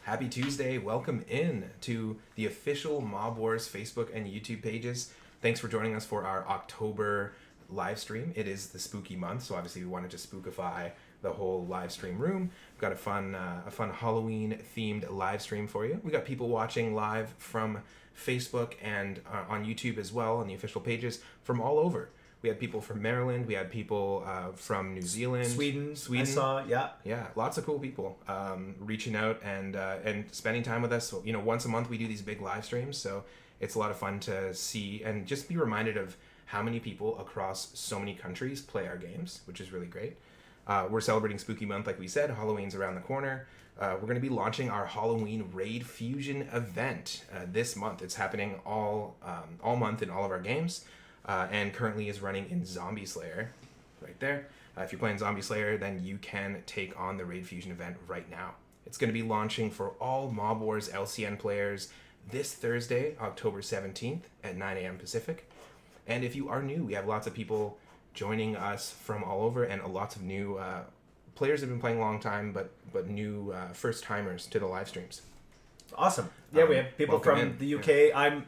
Happy Tuesday. Welcome in to the official Mob Wars Facebook and YouTube pages. Thanks for joining us for our October live stream. It is the spooky month, so obviously we wanted to spookify the whole live stream room. We've got a fun Halloween themed live stream for you. We got people watching live from Facebook and on YouTube as well on the official pages from all over. We had people from Maryland. We had people from New Zealand, Sweden. I saw, yeah, lots of cool people reaching out and spending time with us. So, you know, once a month we do these big live streams, so it's a lot of fun to see and just be reminded of how many people across so many countries play our games, which is really great. We're celebrating Spooky Month, like we said. Halloween's around the corner. We're going to be launching our Halloween Raid Fusion event this month. It's happening all month in all of our games. And currently is running in Zombie Slayer, right there. If you're playing Zombie Slayer, then you can take on the Raid Fusion event right now. It's going to be launching for all Mob Wars LCN players this Thursday, October 17th at 9 a.m. Pacific. And if you are new, we have lots of people joining us from all over, and lots of new players have been playing a long time, but new first-timers to the live streams. Awesome. Yeah, we have people from the UK. Yeah. I'm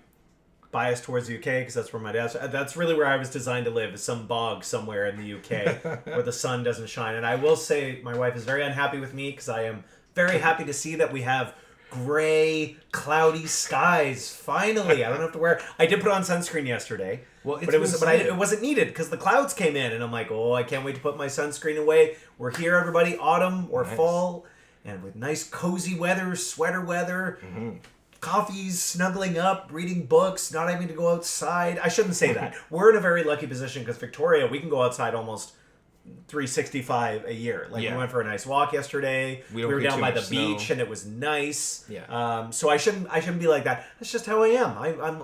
biased towards the UK because that's where my dad's. That's really where I was designed to live, is some bog somewhere in the UK where the sun doesn't shine. And I will say my wife is very unhappy with me because I am very happy to see that we have gray, cloudy skies. Finally, I don't have to wear. I did put on sunscreen yesterday, it wasn't needed because the clouds came in, and I'm like, oh, I can't wait to put my sunscreen away. We're here, everybody, autumn or fall, and with nice cozy weather, sweater weather. Mm-hmm. Coffees, snuggling up, reading books, not having to go outside. I shouldn't say that. We're in a very lucky position because Victoria, we can go outside almost 365 a year. Like, we went for a nice walk yesterday. We were down by the beach and it was nice. Yeah. So I shouldn't be like that. That's just how I am.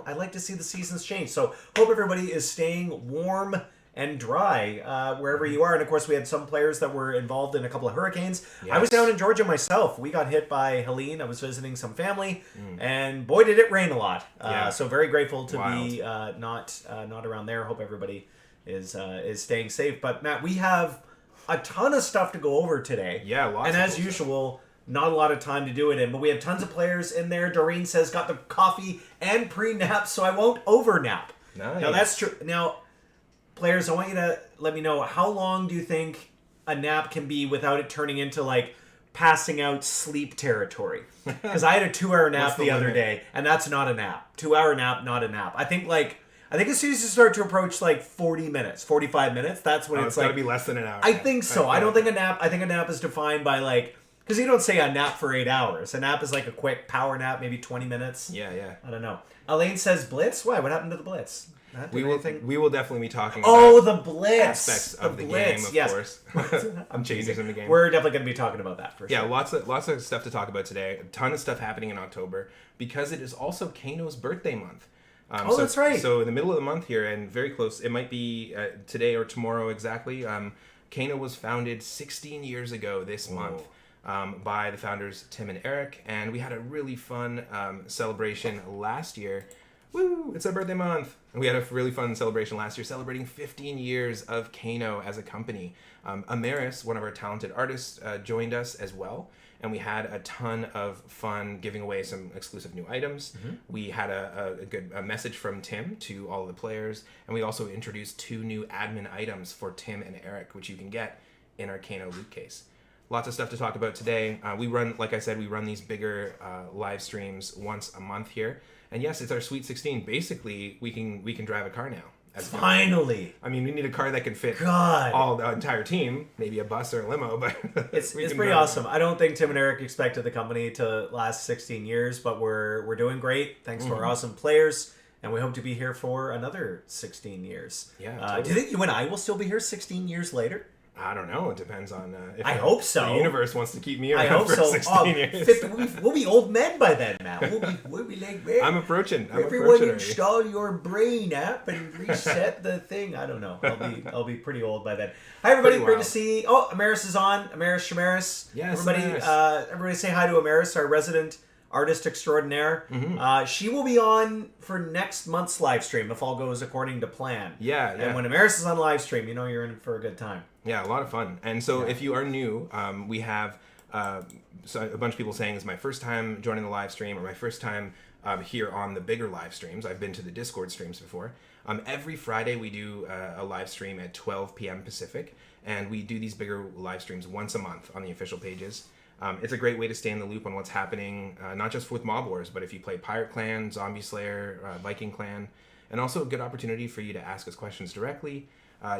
I like to see the seasons change. So hope everybody is staying warm and dry wherever you are. And of course, we had some players that were involved in a couple of hurricanes. Yes. I was down in Georgia myself. We got hit by Helene. I was visiting some family, and boy, did it rain a lot. So very grateful to be not around there. Hope everybody is staying safe. But Matt, we have a ton of stuff to go over today. Yeah, lots. And as usual, not a lot of time to do it in, but we have tons of players in there. Doreen says got the coffee and pre-nap, so I won't over-nap. Nice. Now that's true. Now, players, I want you to let me know, how long do you think a nap can be without it turning into, like, passing out sleep territory? Because I had a 2-hour nap the other day, and that's not a nap. 2-hour nap, not a nap. I think as soon as you start to approach, like, 40 minutes, 45 minutes, that's when it's like... It's got to be less than an hour. I think so. I don't think a nap... I think a nap is defined by, like... Because you don't say a nap for 8 hours. A nap is like a quick power nap, maybe 20 minutes. Yeah. I don't know. Elaine says Blitz? Why? What happened to the Blitz? We will definitely be talking about the Blitz aspects of the game, of course. I'm changes in the game. We're definitely going to be talking about that for sure. Yeah, lots of stuff to talk about today. A ton of stuff happening in October because it is also Kano's birthday month. That's right. So in the middle of the month here, and very close, it might be today or tomorrow exactly. Kano was founded 16 years ago this month. By the founders Tim and Eric, and we had a really fun celebration last year. Woo! It's our birthday month. And we had a really fun celebration last year, celebrating 15 years of Kano as a company. Amaris, one of our talented artists, joined us as well, and we had a ton of fun giving away some exclusive new items. Mm-hmm. We had a good message from Tim to all of the players, and we also introduced 2 new admin items for Tim and Eric, which you can get in our Kano Lootcase. Lots of stuff to talk about today. We run these bigger live streams once a month here. And yes, it's our Sweet 16. Basically, we can drive a car now. Finally! I mean, we need a car that can fit the entire team. Maybe a bus or a limo, but it's pretty awesome. I don't think Tim and Eric expected the company to last 16 years, but we're doing great. Thanks to our awesome players. And we hope to be here for another 16 years. Yeah. Totally. Do you think you and I will still be here 16 years later? I don't know. It depends on if I hope so. The universe wants to keep me around for 16 years. We'll be old men by then, Matt. We'll be like, man, I'm approaching. Everyone install your brain app and reset the thing. I don't know. I'll be pretty old by then. Hi, everybody. Great to see. Oh, Amaris is on. Amaris Shamaris. Yes, everybody say hi to Amaris, our resident artist extraordinaire. Mm-hmm. She will be on for next month's live stream if all goes according to plan. Yeah. And when Amaris is on live stream, you know you're in for a good time. Yeah, a lot of fun. And so if you are new, we have so a bunch of people saying it's my first time joining the live stream or my first time here on the bigger live streams. I've been to the Discord streams before. Every Friday we do a live stream at 12 p.m. Pacific, and we do these bigger live streams once a month on the official pages. It's a great way to stay in the loop on what's happening, not just with Mob Wars, but if you play Pirate Clan, Zombie Slayer, Viking Clan, and also a good opportunity for you to ask us questions directly.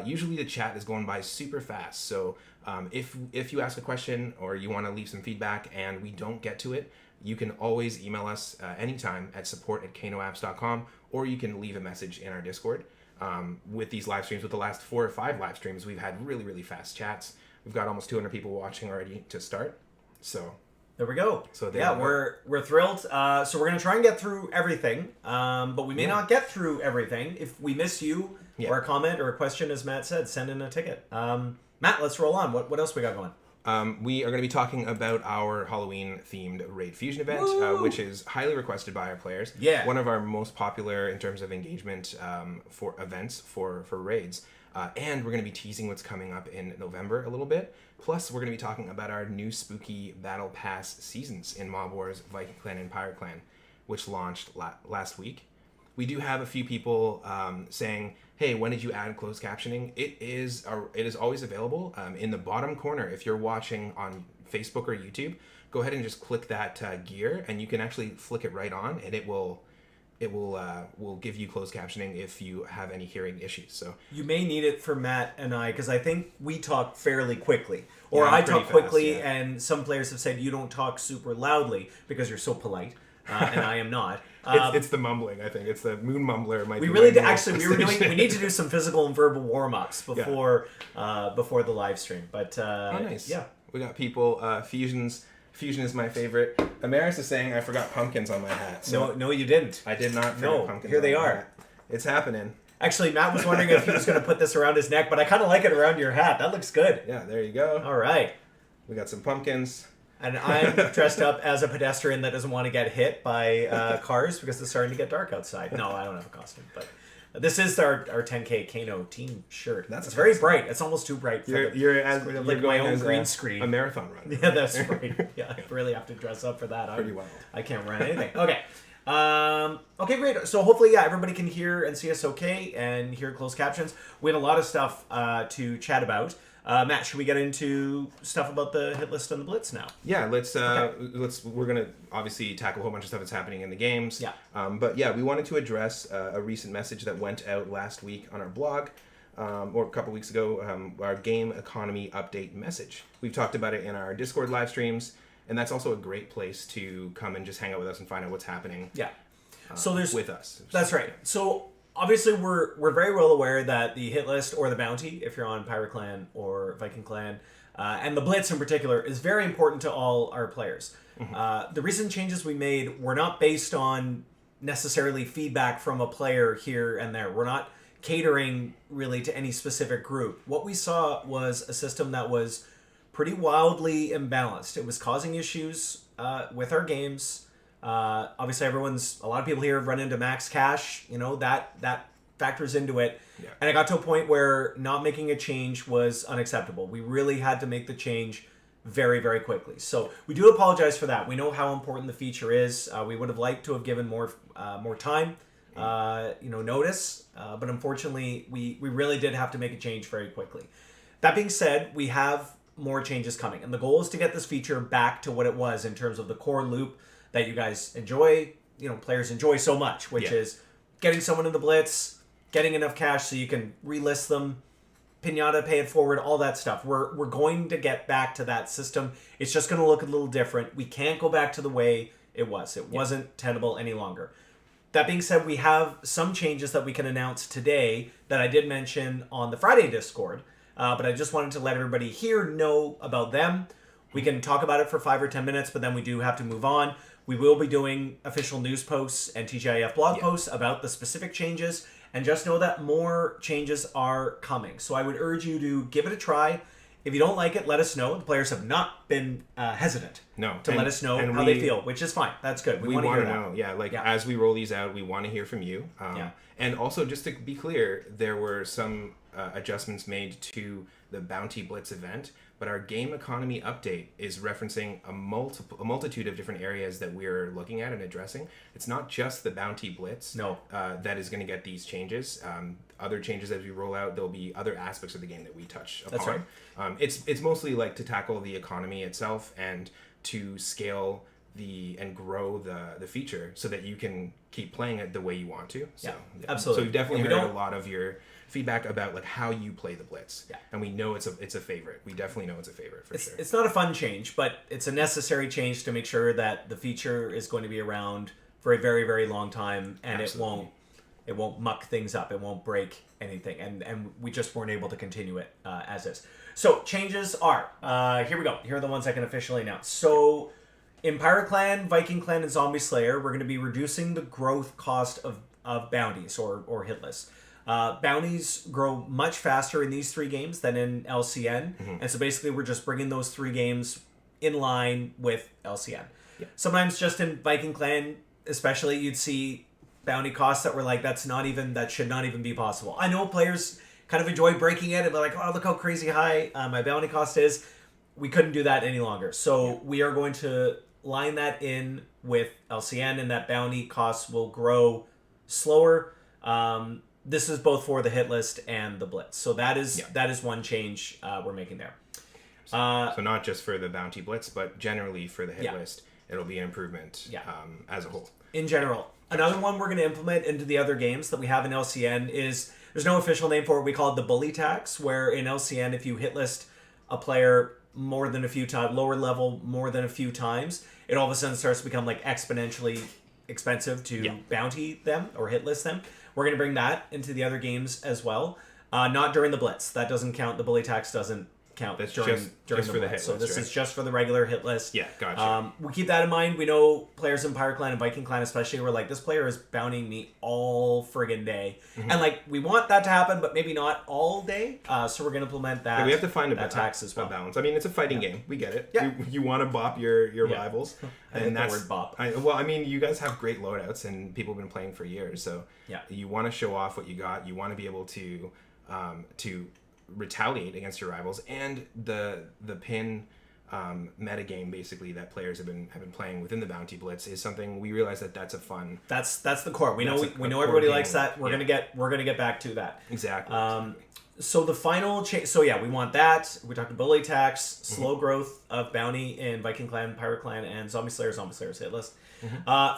Usually the chat is going by super fast, so if you ask a question or you want to leave some feedback and we don't get to it, you can always email us anytime at support@kanoapps.com, or you can leave a message in our Discord. With these live streams, with the last 4 or 5 live streams, we've had really, really fast chats. We've got almost 200 people watching already to start. So there we go. So we're thrilled. So we're gonna try and get through everything, but we may not get through everything. If we miss you or a comment or a question, as Matt said, send in a ticket. Matt, let's roll on. What else we got going? We are going to be talking about our Halloween-themed Raid Fusion event, which is highly requested by our players. Yeah. One of our most popular in terms of engagement for events for raids. And we're going to be teasing what's coming up in November a little bit. Plus, we're going to be talking about our new spooky Battle Pass seasons in Mob Wars, Viking Clan, and Pirate Clan, which launched last week. We do have a few people saying, hey, when did you add closed captioning? It is always available in the bottom corner. If you're watching on Facebook or YouTube, go ahead and just click that gear, and you can actually flick it right on, and it will give you closed captioning if you have any hearing issues. So you may need it for Matt and I, because I think we talk fairly quickly, or I talk quickly, and some players have said you don't talk super loudly because you're so polite, and I am not. It's the mumbling. I think it's the moon mumbler. We really did, actually. We need to do some physical and verbal warm ups before the live stream. But nice. Yeah, we got people. Fusion is my favorite. Amaris is saying I forgot pumpkins on my hat. So no, you didn't. I did not forget pumpkins. Here they on my are. hat. It's happening. Actually, Matt was wondering if he was going to put this around his neck, but I kind of like it around your hat. That looks good. Yeah, there you go. All right. We got some pumpkins. And I'm dressed up as a pedestrian that doesn't want to get hit by cars because it's starting to get dark outside. No, I don't have a costume, but this is our 10K Kano team shirt. It's very bright. It's almost too bright for you're like my own green screen. A marathon run. Yeah, that's right. Yeah, I really have to dress up for that. Pretty wild. I can't run anything. Okay. Okay, great. So hopefully, everybody can hear and see us okay and hear closed captions. We had a lot of stuff to chat about. Matt, should we get into stuff about the hit list and the blitz now? Yeah, let's. We're gonna obviously tackle a whole bunch of stuff that's happening in the games. Yeah. But yeah, we wanted to address a recent message that went out last week on our blog, or a couple weeks ago. Our game economy update message. We've talked about it in our Discord live streams, and that's also a great place to come and just hang out with us and find out what's happening. Yeah. So there's with us. That's right. So. Obviously, we're very well aware that the hit list or the bounty, if you're on Pirate Clan or Viking Clan, and the blitz in particular, is very important to all our players. Mm-hmm. The recent changes we made were not based on necessarily feedback from a player here and there. We're not catering really to any specific group. What we saw was a system that was pretty wildly imbalanced. It was causing issues with our games. Obviously, a lot of people here have run into max cash. You know, that factors into it. Yeah. And it got to a point where not making a change was unacceptable. We really had to make the change very, very quickly. So we do apologize for that. We know how important the feature is. We would have liked to have given more time, notice. But unfortunately, we really did have to make a change very quickly. That being said, we have more changes coming. And the goal is to get this feature back to what it was in terms of the core loop that you guys enjoy, players enjoy so much, which is getting someone in the blitz, getting enough cash so you can relist them, pinata, pay it forward, all that stuff. We're going to get back to that system. It's just going to look a little different. We can't go back to the way it was. It wasn't tenable any longer. That being said, we have some changes that we can announce today that I did mention on the Friday Discord, but I just wanted to let everybody here know about them. We can talk about it for 5 or 10 minutes, but then we do have to move on. We will be doing official news posts and TGIF blog posts about the specific changes, and just know that more changes are coming. So I would urge you to give it a try. If you don't like it, let us know. The players have not been hesitant to let us know how they feel, which is fine. That's good. We want to hear that. Yeah, as we roll these out, we want to hear from you. And also, just to be clear, there were some adjustments made to the Bounty Blitz event, but our game economy update is referencing a multitude of different areas that we're looking at and addressing. It's not just the Bounty Blitz that is going to get these changes. Other changes as we roll out, there'll be other aspects of the game that we touch upon. That's right. It's mostly like to tackle the economy itself and to scale and grow the feature so that you can keep playing it the way you want to. So, absolutely. So we've definitely heard a lot of your feedback about like how you play the Blitz. Yeah. And we know it's a favorite. We definitely know it's a favorite for sure. It's not a fun change, but it's a necessary change to make sure that the feature is going to be around for a very, very long time, and it won't muck things up. It won't break anything, and we just weren't able to continue it as is. So changes are here we go. Here are the ones I can officially announce. So in Pirate Clan, Viking Clan, and Zombie Slayer, we're going to be reducing the growth cost of bounties or hit lists. Bounties grow much faster in these 3 games than in LCN, and so basically we're just bringing those 3 games in line with LCN. Yeah. Sometimes just in Viking Clan, especially, you'd see bounty costs that were like, that should not even be possible. I know players kind of enjoy breaking it and they're like, oh, look how crazy high my bounty cost is. We couldn't do that any longer. So we are going to line that in with LCN, and that bounty costs will grow slower. This is both for the hit list and the Blitz. So that is one change we're making there. So not just for the Bounty Blitz, but generally for the hit list, it'll be an improvement as a whole. In general. Another one we're going to implement into the other games that we have in LCN is, there's no official name for it, we call it the bully tax, where in LCN, if you hit list a player more than a few times, lower level more than a few times, it all of a sudden starts to become like exponentially expensive to bounty them or hit list them. We're going to bring that into the other games as well. Not during the Blitz. That doesn't count. The bully tax doesn't count. That's during just the for the Blitz. hit list, So this is just for the regular hit list. Yeah, gotcha. We keep that in mind. We know players in Pirate Clan and Viking Clan especially were like, this player is bountying me all friggin' day. And like, we want that to happen, but maybe not all day. So we're going to implement that. Yeah, we have to find a tax as well. balance. I mean, it's a fighting game. We get it. Yeah. You want to bop your rivals. And that's the word bop. I mean, you guys have great loadouts and people have been playing for years. So yeah, you want to show off what you got. You want to be able to retaliate against your rivals, and the pin meta game basically that players have been playing within the Bounty Blitz is something we realize that's a fun. That's the core. We know everybody likes that. We're gonna get back to that. Exactly. So the final change. So yeah, we want that. We talked bully tax, slow growth of bounty in Viking Clan, Pirate Clan, and Zombie Slayer's hit list.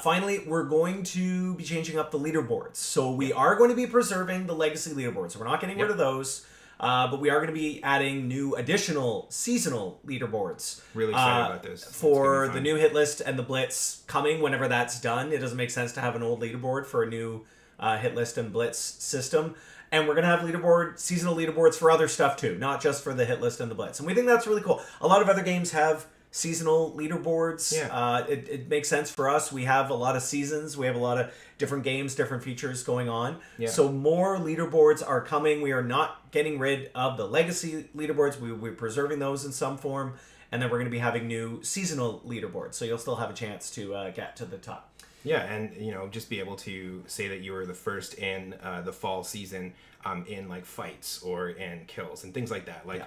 Finally, we're going to be changing up the leaderboards. So we are going to be preserving the legacy leaderboards. So we're not getting rid of those. But we are going to be adding new additional seasonal leaderboards. Really excited about this. For the new hit list and the Blitz coming whenever that's done. It doesn't make sense to have an old leaderboard for a new hit list and Blitz system. And we're going to have seasonal leaderboards for other stuff too, not just for the hit list and the Blitz. And we think that's really cool. A lot of other games have seasonal leaderboards. Yeah. It makes sense for us. We have a lot of seasons. We have a lot of different games, different features going on. Yeah. So more leaderboards are coming. We are not getting rid of the legacy leaderboards. We're preserving those in some form. And then we're going to be having new seasonal leaderboards. So you'll still have a chance to get to the top. Yeah, and just be able to say that you were the first in the fall season in like fights or in kills and things like that. Like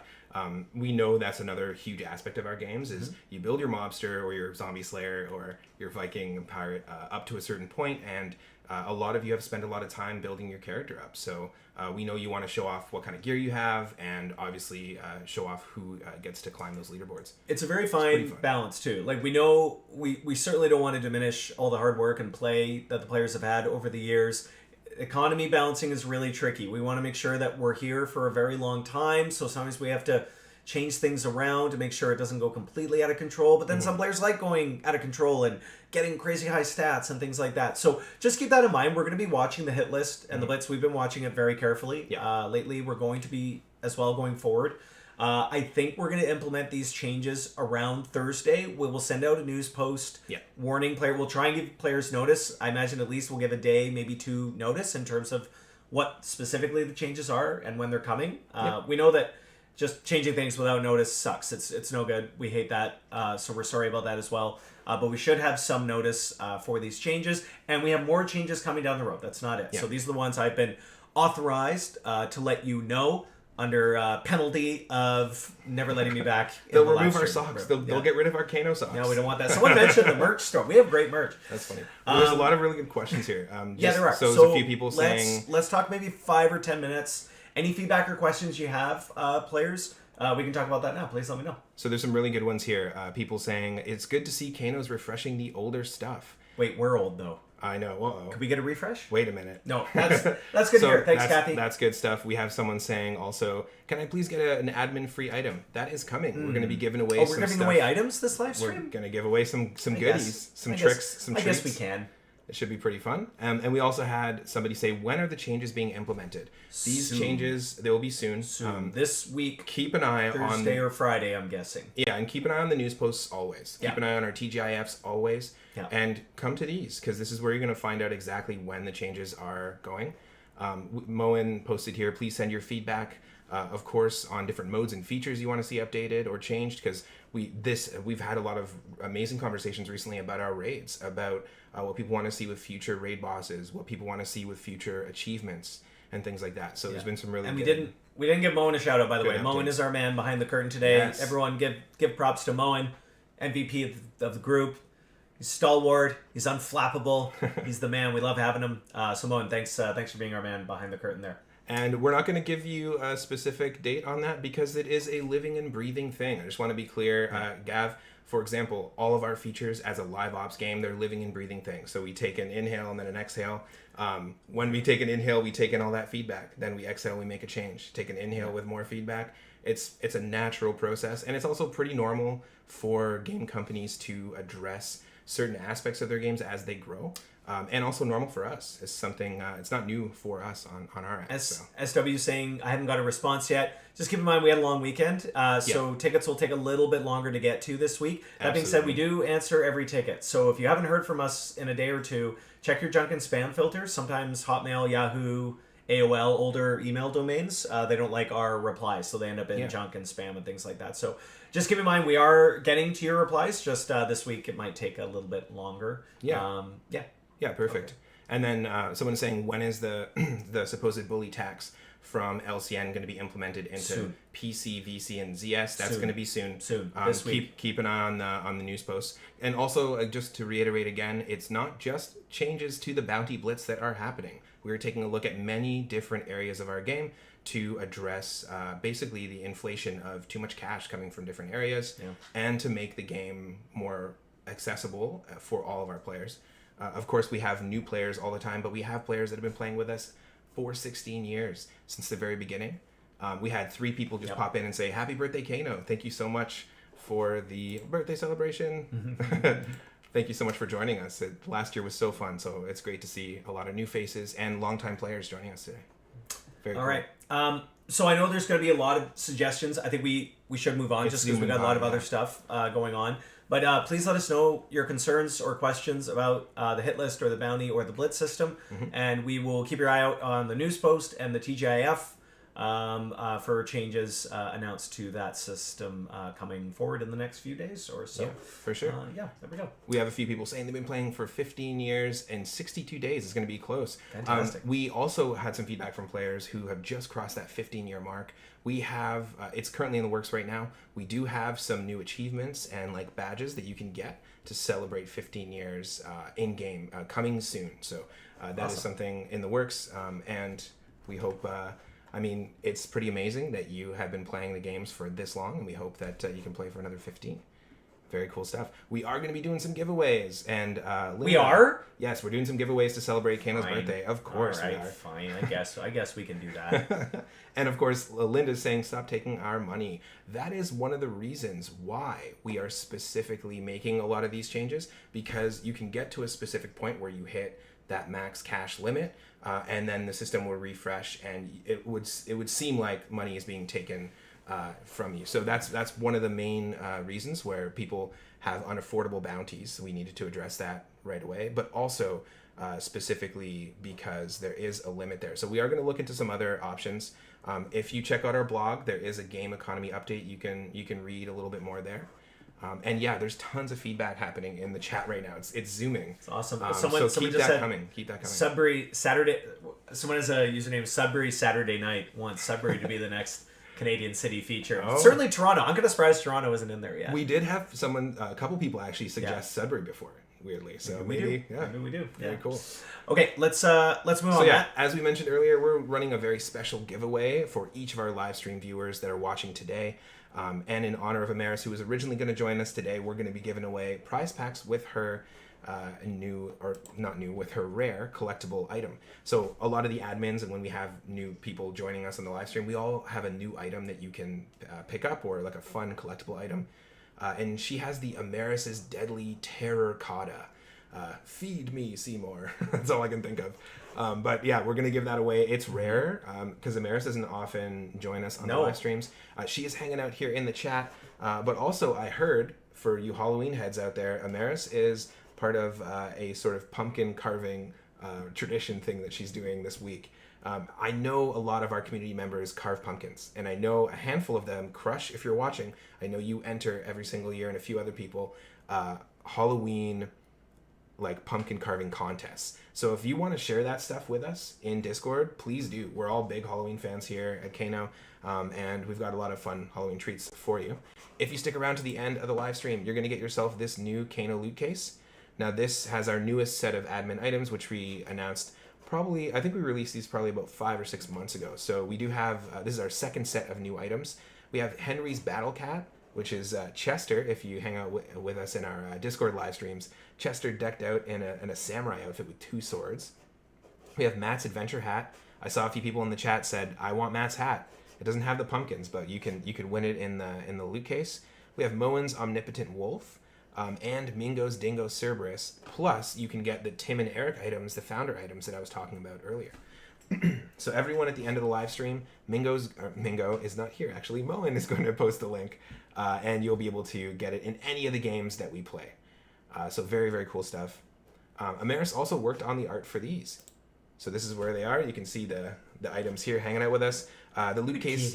we know that's another huge aspect of our games is you build your mobster or your zombie slayer or your Viking pirate up to a certain point, and a lot of you have spent a lot of time building your character up. So we know you want to show off what kind of gear you have, and obviously show off who gets to climb those leaderboards. It's a very fine balance too. Like we know we certainly don't want to diminish all the hard work and play that the players have had over the years. Economy balancing is really tricky. We want to make sure that we're here for a very long time, so sometimes we have to change things around to make sure it doesn't go completely out of control. But then some players like going out of control and getting crazy high stats and things like that. So just keep that in mind. We're going to be watching the hit list and the Blitz. We've been watching it very carefully. Lately, we're going to be as well going forward. I think we're going to implement these changes around Thursday. We will send out a news post warning player. We'll try and give players notice. I imagine at least we'll give a day, maybe two notice in terms of what specifically the changes are and when they're coming. We know that just changing things without notice sucks. It's no good. We hate that. So we're sorry about that as well. But we should have some notice for these changes. And we have more changes coming down the road. That's not it. So these are the ones I've been authorized to let you know. under penalty of never letting me back. They'll remove our socks. They'll get rid of our Kano socks. No, we don't want that. Someone mentioned the merch store. We have great merch. That's funny. Well, there's a lot of really good questions here. There are. So there's a few people saying... Let's talk maybe 5 or 10 minutes. Any feedback or questions you have, players, we can talk about that now. Please let me know. So there's some really good ones here. People saying, it's good to see Kano's refreshing the older stuff. Wait, we're old, though. I know. Uh-oh. Could we get a refresh? Wait a minute. No, that's good to hear. Thanks, Kathy. That's good stuff. We have someone saying also, can I please get an admin-free item? That is coming. We're going to be giving away some stuff. We're giving away items this live stream? We're going to give away some goodies, some tricks, some treats. I guess we can. It should be pretty fun. And we also had somebody say, when are the changes being implemented? These changes, they will be soon. This week. Keep an eye on... Thursday or Friday, I'm guessing. Yeah, and keep an eye on the news posts always. Keep an eye on our TGIFs always. Yeah. And come to these, because this is where you're going to find out exactly when the changes are going. Moen posted here, please send your feedback, of course, on different modes and features you want to see updated or changed, because we've had a lot of amazing conversations recently about our raids, about what people want to see with future raid bosses, what people want to see with future achievements, and things like that. So there's been some really and good... we didn't give Moen a shout out, by the way. updates. Moen is our man behind the curtain today. Yes. Everyone give props to Moen, MVP of the group. He's stalwart. He's unflappable. He's the man. We love having him. So Moen, thanks for being our man behind the curtain there. And we're not going to give you a specific date on that because it is a living and breathing thing. I just want to be clear. Gav, for example, all of our features as a live ops game, they're living and breathing things. So we take an inhale and then an exhale. When we take an inhale, we take in all that feedback. Then we exhale, we make a change. Take an inhale with more feedback. It's a natural process. And it's also pretty normal for game companies to address certain aspects of their games as they grow. And also normal for us. It's something, it's not new for us on our end. SW saying, I haven't got a response yet. Just keep in mind we had a long weekend, so tickets will take a little bit longer to get to this week. That being said, we do answer every ticket. So if you haven't heard from us in a day or two, check your junk and spam filters. Sometimes Hotmail, Yahoo, AOL, older email domains, they don't like our replies, so they end up in junk and spam and things like that. So just keep in mind, we are getting to your replies. Just this week, it might take a little bit longer. Yeah, perfect. Okay. And then someone's saying, when is the the supposed bully tax from LCN going to be implemented into PC, VC, and ZS? That's going to be soon. This week. Keep an eye on the news posts. And also, just to reiterate again, it's not just changes to the bounty blitz that are happening. We're taking a look at many different areas of our game to address basically the inflation of too much cash coming from different areas and to make the game more accessible for all of our players. Of course, we have new players all the time, but we have players that have been playing with us for 16 years since the very beginning. We had 3 people just pop in and say, happy birthday, Kano. Thank you so much for the birthday celebration. Thank you so much for joining us. Last year was so fun, so it's great to see a lot of new faces and longtime players joining us today. Very cool. All right. So I know there's going to be a lot of suggestions. I think we should move on just because we've got a lot of other stuff going on. But please let us know your concerns or questions about the hit list or the bounty or the blitz system. And we will keep your eye out on the news post and the TGIF for changes announced to that system coming forward in the next few days or so. Yeah, for sure. There we go. We have a few people saying they've been playing for 15 years and 62 days is going to be close. Fantastic. We also had some feedback from players who have just crossed that 15-year mark. We have, it's currently in the works right now. We do have some new achievements and like badges that you can get to celebrate 15 years in-game coming soon. So that is something in the works. And we hope... I mean, it's pretty amazing that you have been playing the games for this long, and we hope that you can play for another 15. Very cool stuff. We are going to be doing some giveaways, and Linda, we are? Yes, we're doing some giveaways to celebrate Kano's birthday. Of course, all right, we are. Fine. I guess we can do that. And of course, Linda's saying, "Stop taking our money." That is one of the reasons why we are specifically making a lot of these changes, because you can get to a specific point where you hit that max cash limit, and then the system will refresh, and it would seem like money is being taken from you. So that's one of the main reasons where people have unaffordable bounties. We needed to address that right away, but also specifically because there is a limit there. So we are going to look into some other options. If you check out our blog, there is a game economy update. You can read a little bit more there. And yeah, there's tons of feedback happening in the chat right now. It's zooming. It's awesome. Someone keep that coming. Keep that coming. Sudbury Saturday. Someone has a username Sudbury Saturday Night. Wants Sudbury to be the next Canadian city feature. Oh. Certainly Toronto. I'm kind of surprised Toronto isn't in there yet. We did have a couple people actually suggest Sudbury before, weirdly. So maybe we do. Very cool. Okay, let's move on. Yeah, as we mentioned earlier, we're running a very special giveaway for each of our live stream viewers that are watching today. And in honor of Amaris, who was originally going to join us today, we're going to be giving away prize packs with her with her rare collectible item. So a lot of the admins, and when we have new people joining us on the live stream, we all have a new item that you can pick up, or like a fun collectible item. And she has the Amaris's Deadly Terror Cotta. Feed me, Seymour. That's all I can think of. But yeah, we're going to give that away. It's rare because Amaris doesn't often join us on the live streams. She is hanging out here in the chat. But also, I heard, for you Halloween heads out there, Amaris is part of a sort of pumpkin carving tradition thing that she's doing this week. I know a lot of our community members carve pumpkins, and I know a handful of them, Crush, if you're watching, I know you enter every single year, and a few other people, Halloween like pumpkin carving contests. So if you want to share that stuff with us in Discord, please do. We're all big Halloween fans here at Kano, and we've got a lot of fun Halloween treats for you. If you stick around to the end of the live stream, you're going to get yourself this new Kano Lootcase. Now this has our newest set of admin items, which we announced I think we released these probably about 5 or 6 months ago. So we do have, this is our second set of new items. We have Henry's Battle Cat, which is Chester, if you hang out with us in our Discord live streams. Chester decked out in a samurai outfit with 2 swords. We have Matt's Adventure Hat. I saw a few people in the chat said, I want Matt's hat. It doesn't have the pumpkins, but you can win it in the loot case. We have Moen's Omnipotent Wolf. And Mingo's Dingo Cerberus. Plus, you can get the Tim and Eric items, the founder items that I was talking about earlier. So everyone at the end of the live stream, Mingo is not here. Actually, Moen is going to post the link, and you'll be able to get it in any of the games that we play. So very, very cool stuff. Amaris also worked on the art for these. So this is where they are. You can see the items here hanging out with us. The loot case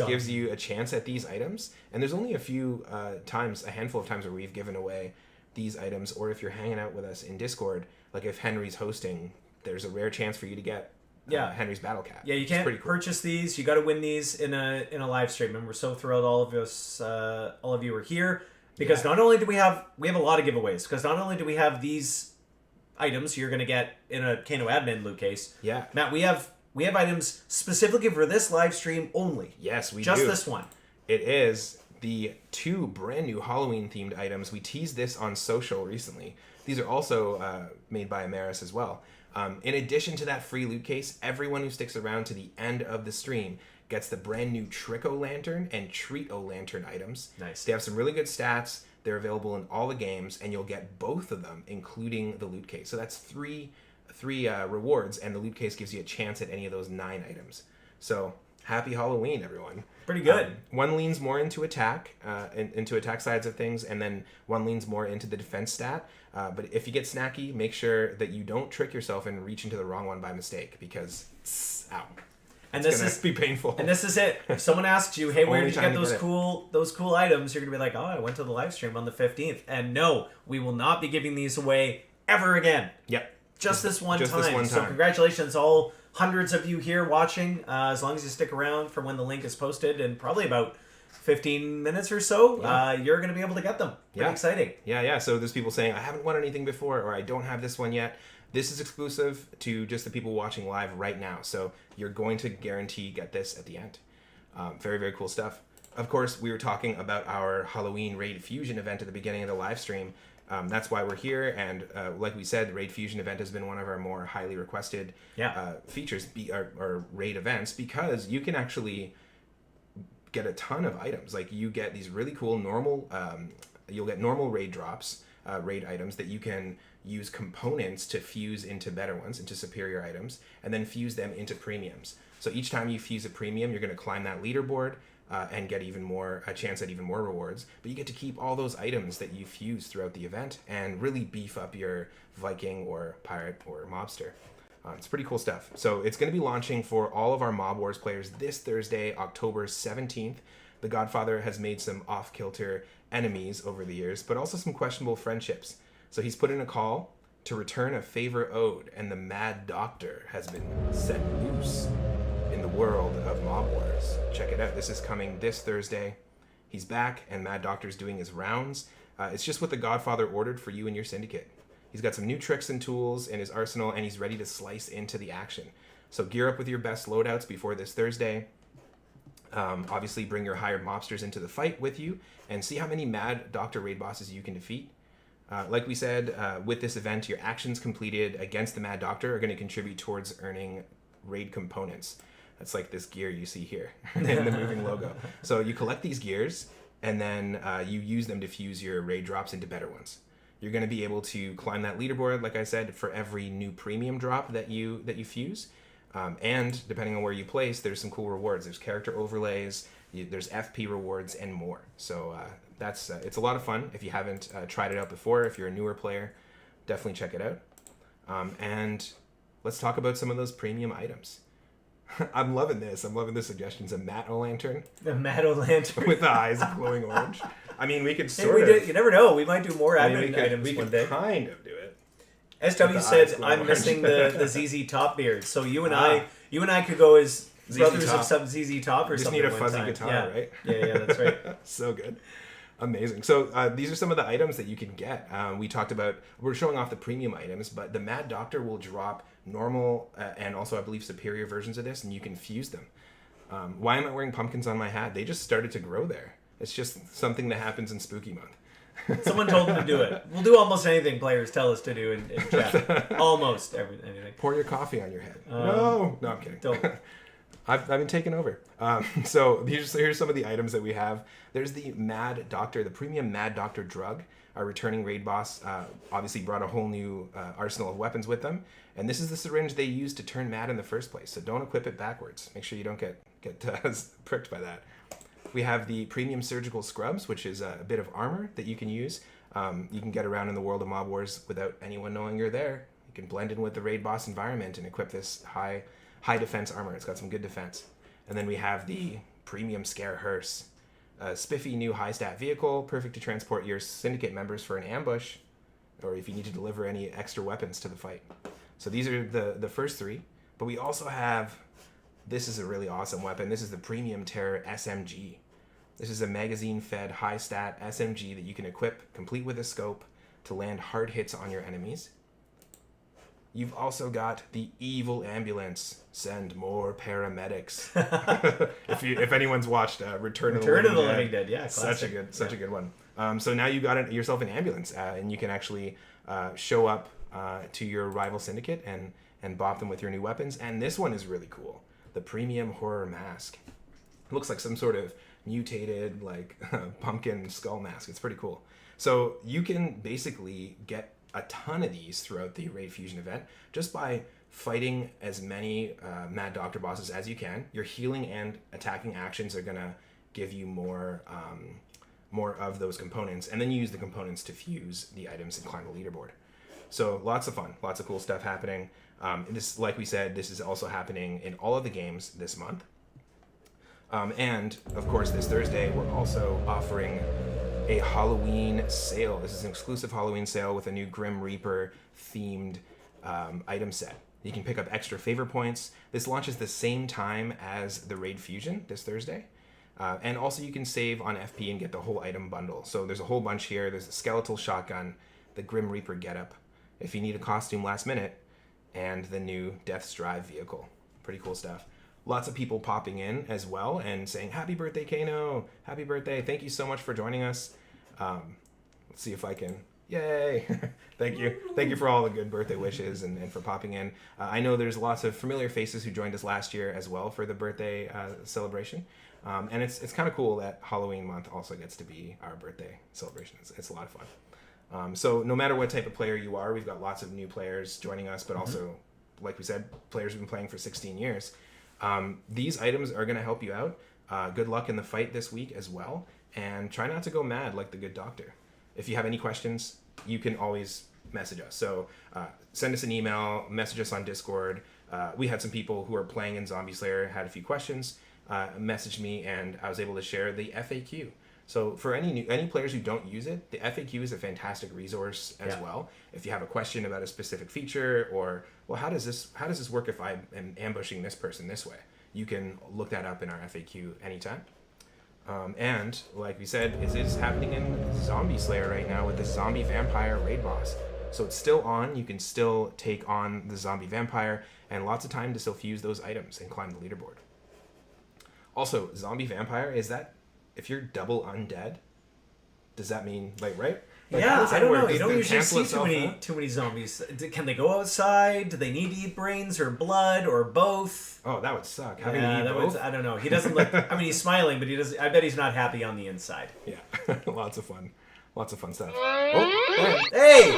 gives you a chance at these items, and there's only a few a handful of times where we've given away these items, or if you're hanging out with us in Discord, like if Henry's hosting, there's a rare chance for you to get Henry's Battle Cat. Yeah, you can't purchase these. You got to win these in a live stream, and we're so thrilled all of you are here, because not only do we have a lot of giveaways, because not only do we have these items you're going to get in a Kano admin loot case. Yeah, Matt, we have items specifically for this live stream only. Yes, we just do. This one. It is the 2 brand new Halloween themed items. We teased this on social recently. These are also made by Amaris as well. In addition to that free loot case, everyone who sticks around to the end of the stream gets the brand new Trick-O-Lantern and Treat-O-Lantern items. Nice. They have some really good stats. They're available in all the games, and you'll get both of them, including the loot case. So that's three rewards, and the loot case gives you a chance at any of those 9 items. So happy Halloween, everyone. Pretty good. One leans more into attack sides of things, and then one leans more into the defense stat. But if you get snacky, make sure that you don't trick yourself and reach into the wrong one by mistake, because ow. And this is be painful. And this is it. If someone asks you, "Hey, where did you get those cool items?" You're gonna be like, "Oh, I went to the live stream on the 15th." And no, we will not be giving these away ever again. Yep. Just this one time. So congratulations, all hundreds of you here watching. As long as you stick around for when the link is posted, in probably about 15 minutes or so, you're going to be able to get them. Pretty exciting. Yeah. So there's people saying, I haven't won anything before, or I don't have this one yet. This is exclusive to just the people watching live right now. So you're going to guarantee get this at the end. Very, very cool stuff. Of course, we were talking about our Halloween Raid Fusion event at the beginning of the live stream. That's why we're here, and like we said, the Raid Fusion event has been one of our more highly requested features, or raid events, because you can actually get a ton of items. Like, you get these really cool normal, you'll get normal raid drops, raid items that you can use components to fuse into better ones, into superior items, and then fuse them into premiums. So each time you fuse a premium, you're going to climb that leaderboard, and get a chance at even more rewards. But you get to keep all those items that you fuse throughout the event and really beef up your Viking or Pirate or Mobster. It's pretty cool stuff. So it's going to be launching for all of our Mob Wars players this Thursday, October 17th. The Godfather has made some off-kilter enemies over the years, but also some questionable friendships. So he's put in a call to return a favor owed, and the Mad Doctor has been set loose in the world of Mob Wars. Check it out. This is coming this Thursday. He's back, and Mad Doctor's doing his rounds. It's just what the Godfather ordered for you and your syndicate. He's got some new tricks and tools in his arsenal, and he's ready to slice into the action. So gear up with your best loadouts before this Thursday. Obviously, bring your hired mobsters into the fight with you, and see how many Mad Doctor raid bosses you can defeat. Like we said, with this event, your actions completed against the Mad Doctor are going to contribute towards earning raid components. That's like this gear you see here in the moving logo. So you collect these gears, and then you use them to fuse your raid drops into better ones. You're going to be able to climb that leaderboard, like I said, for every new premium drop that you fuse. And depending on where you place, there's some cool rewards. There's character overlays, there's FP rewards, and more. So that's it's a lot of fun. If you haven't tried it out before, if you're a newer player, definitely check it out. And let's talk about some of those premium items. I'm loving this. I'm loving the suggestions. A Mat-O-Lantern. The Mat-O-Lantern. With the eyes glowing orange. I mean, we could sort of... You never know. We might do more admin items we one day. Kind of do it. SW said, I'm missing the ZZ Top beard. So you and I could go as ZZ brothers Top. of some ZZ Top or just something. Just need a fuzzy guitar, right? Yeah, that's right. So good. Amazing. So these are some of the items that you can get. We talked about, we're showing off the premium items, but the Mad Doctor will drop normal and also I believe superior versions of this, and you can fuse them. Why am I wearing pumpkins on my hat? They just started to grow there. It's just something that happens in Spooky Month. Someone told them to do it. We'll do almost anything players tell us to do in chat. Almost anything. Pour your coffee on your head. No, I'm kidding. Don't. I've been taken over. So here's some of the items that we have. There's the Mad Doctor, the premium Mad Doctor drug. Our returning raid boss obviously brought a whole new arsenal of weapons with them. And this is the syringe they used to turn mad in the first place. So don't equip it backwards. Make sure you don't get pricked by that. We have the premium surgical scrubs, which is a bit of armor that you can use. You can get around in the world of Mob Wars without anyone knowing you're there. You can blend in with the raid boss environment and equip this high defense armor. It's got some good defense. And then we have the premium scare hearse, a spiffy new high stat vehicle, perfect to transport your syndicate members for an ambush, or if you need to deliver any extra weapons to the fight. So these are the first three. But we also have, this is a really awesome weapon. This is the Premium Terror SMG. This is a magazine-fed high-stat SMG that you can equip, complete with a scope, to land hard hits on your enemies. You've also got the Evil Ambulance. Send more paramedics. if anyone's watched Return of the Living Dead, yeah, classic. such a good one. So now you got yourself an ambulance, and you can actually show up to your rival syndicate and bop them with your new weapons. And this one is really cool. The Premium Horror Mask. It looks like some sort of mutated pumpkin skull mask. It's pretty cool. So you can basically get a ton of these throughout the Raid Fusion event just by fighting as many Mad Doctor bosses as you can. Your healing and attacking actions are gonna give you more of those components, and then you use the components to fuse the items and climb the leaderboard. So lots of fun, lots of cool stuff happening. This, like we said, this is also happening in all of the games this month. And of course, this Thursday, we're also offering a Halloween sale. This is an exclusive Halloween sale with a new Grim Reaper themed item set. You can pick up extra favor points. This launches the same time as the Raid Fusion this Thursday. And also you can save on FP and get the whole item bundle. So there's a whole bunch here. There's a skeletal shotgun, the Grim Reaper getup, if you need a costume last minute, and the new Death's Drive vehicle. Pretty cool stuff. Lots of people popping in as well and saying, happy birthday, Kano. Happy birthday. Thank you so much for joining us. Let's see if I can. Yay. Thank you. Thank you for all the good birthday wishes and for popping in. I know there's lots of familiar faces who joined us last year as well for the birthday celebration. And it's kind of cool that Halloween month also gets to be our birthday celebration. It's a lot of fun. So no matter what type of player you are, we've got lots of new players joining us, but also, like we said, players who've been playing for 16 years. These items are going to help you out. Good luck in the fight this week as well. And try not to go mad like the good doctor. If you have any questions, you can always message us. So send us an email, message us on Discord. We had some people who are playing in Zombie Slayer, had a few questions, messaged me, and I was able to share the FAQ. So for any players who don't use it, the FAQ is a fantastic resource as well. If you have a question about a specific feature, or, well, how does this work if I am ambushing this person this way? you can look that up in our FAQ anytime. And like we said, it is happening in Zombie Slayer right now with the Zombie Vampire raid boss. So it's still on. You can still take on the Zombie Vampire, and lots of time to still fuse those items and climb the leaderboard. Also, Zombie Vampire, is that if you're double undead? Does that mean right? Yeah, I don't know. You don't usually see too many zombies. Can they go outside? Do they need to eat brains or blood or both? Oh, that would suck. Having to eat both? I don't know. He doesn't look. I mean, he's smiling, but he doesn't. I bet he's not happy on the inside. Yeah, lots of fun stuff. Oh, hey,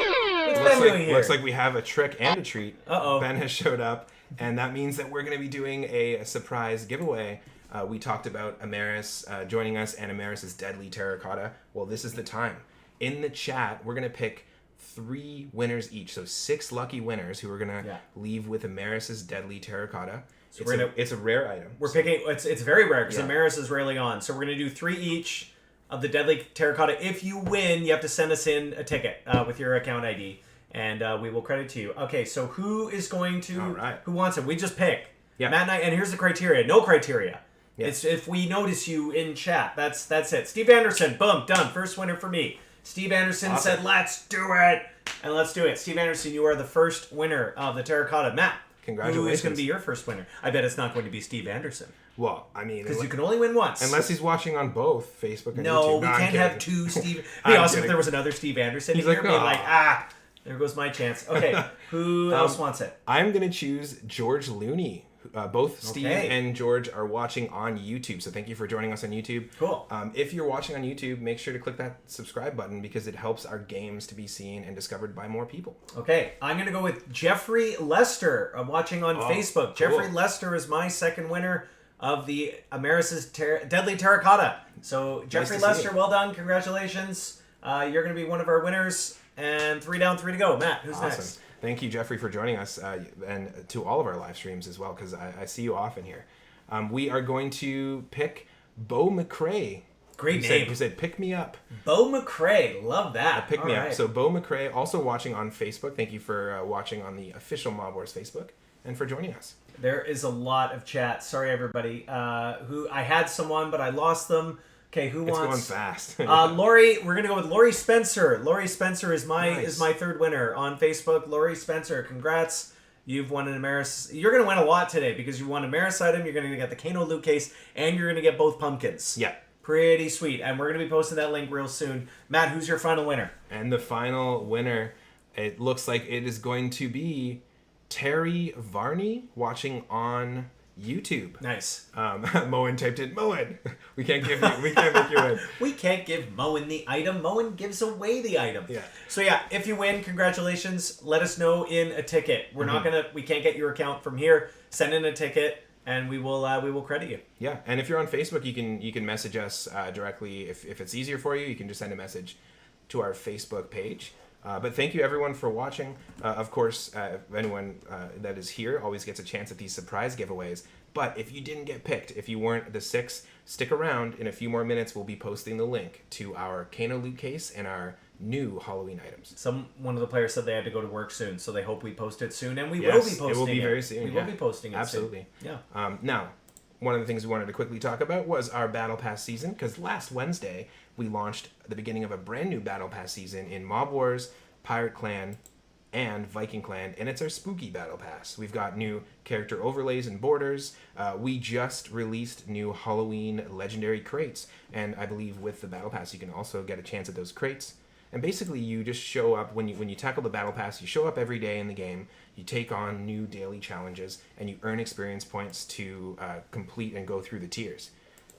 what's Ben doing here? Looks like we have a trick and a treat. Uh-oh. Ben has showed up, and that means that we're going to be doing a surprise giveaway. We talked about Amaris joining us and Amaris' Deadly Terracotta. Well, this is the time. In the chat, we're going to pick 3 winners each. So 6 lucky winners who are going to leave with Amaris' Deadly Terracotta. So it's a rare item. We're picking... It's very rare because Amaris is rarely on. So we're going to do 3 each of the Deadly Terracotta. If you win, you have to send us in a ticket with your account ID. And we will credit to you. Okay, so who is going to... All right. Who wants it? We just pick. Yeah. Matt and I... And here's the criteria. No criteria. Yeah. It's if we notice you in chat. That's it. Steve Anderson. Boom. Done. First winner for me. Steve Anderson said, let's do it. And let's do it. Steve Anderson, you are the first winner of the Terracotta. Matt, congratulations. who is going to be your first winner? I bet it's not going to be Steve Anderson. Well, I mean... Because you can only win once. Unless he's watching on both Facebook and YouTube. No, we can't have 2 Steve... It'd be awesome if there was another Steve Anderson he's here. Like, There goes my chance. Okay, who else wants it? I'm going to choose George Looney. Both Steve and George are watching on YouTube, so thank you for joining us on YouTube. Cool. If you're watching on YouTube, make sure to click that subscribe button because it helps our games to be seen and discovered by more people. Okay, I'm going to go with Jeffrey Lester. I'm watching on Facebook. Cool. Jeffrey Lester is my second winner of the Amaris' Deadly Terracotta. So, Jeffrey Lester, well done. Congratulations. You're going to be one of our winners. And 3 down, 3 to go. Matt, who's next? Thank you, Jeffrey, for joining us, and to all of our live streams as well, because I see you often here. We are going to pick Bo McCrae. Great name. Who said, pick me up. Bo McCrae. Love that. Pick me up. So Bo McCrae, also watching on Facebook. Thank you for watching on the official Mob Wars Facebook and for joining us. There is a lot of chat. Sorry, everybody. Who I had someone, but I lost them. Okay, who wants? It's going fast. Lori, we're gonna go with Lori Spencer. Lori Spencer is my third winner on Facebook. Lori Spencer, congrats! You've won an Amaris. You're gonna win a lot today because you won a Amaris item. You're gonna get the Kano Lootcase, and you're gonna get both pumpkins. Yeah, pretty sweet. And we're gonna be posting that link real soon. Matt, who's your final winner? And the final winner, it looks like it is going to be Terry Varney watching on YouTube. Nice. Moen typed in Moen. We can't make you win. We can't give Moen the item. Moen gives away the item. Yeah. So yeah, if you win, congratulations. Let us know in a ticket. We're not we can't get your account from here. Send in a ticket and we will credit you. Yeah. And if you're on Facebook, you can message us directly. If it's easier for you, you can just send a message to our Facebook page. But thank you everyone for watching. Of course, anyone that is here always gets a chance at these surprise giveaways. But if you didn't get picked, if you weren't the 6, stick around. In a few more minutes, we'll be posting the link to our Kano Lootcase and our new Halloween items. One of the players said they had to go to work soon, so they hope we post it soon, and we will be posting it. It will be very soon. We will be posting it Absolutely. soon. Yeah. Now, one of the things we wanted to quickly talk about was our Battle Pass season, because last Wednesday we launched the beginning of a brand new Battle Pass season in Mob Wars, Pirate Clan, and Viking Clan, and it's our spooky battle pass. We've got new character overlays and borders. We just released new Halloween legendary crates, and I believe with the battle pass you can also get a chance at those crates. And basically you just show up when you tackle the battle pass. You show up every day in the game, you take on new daily challenges, and you earn experience points to complete and go through the tiers.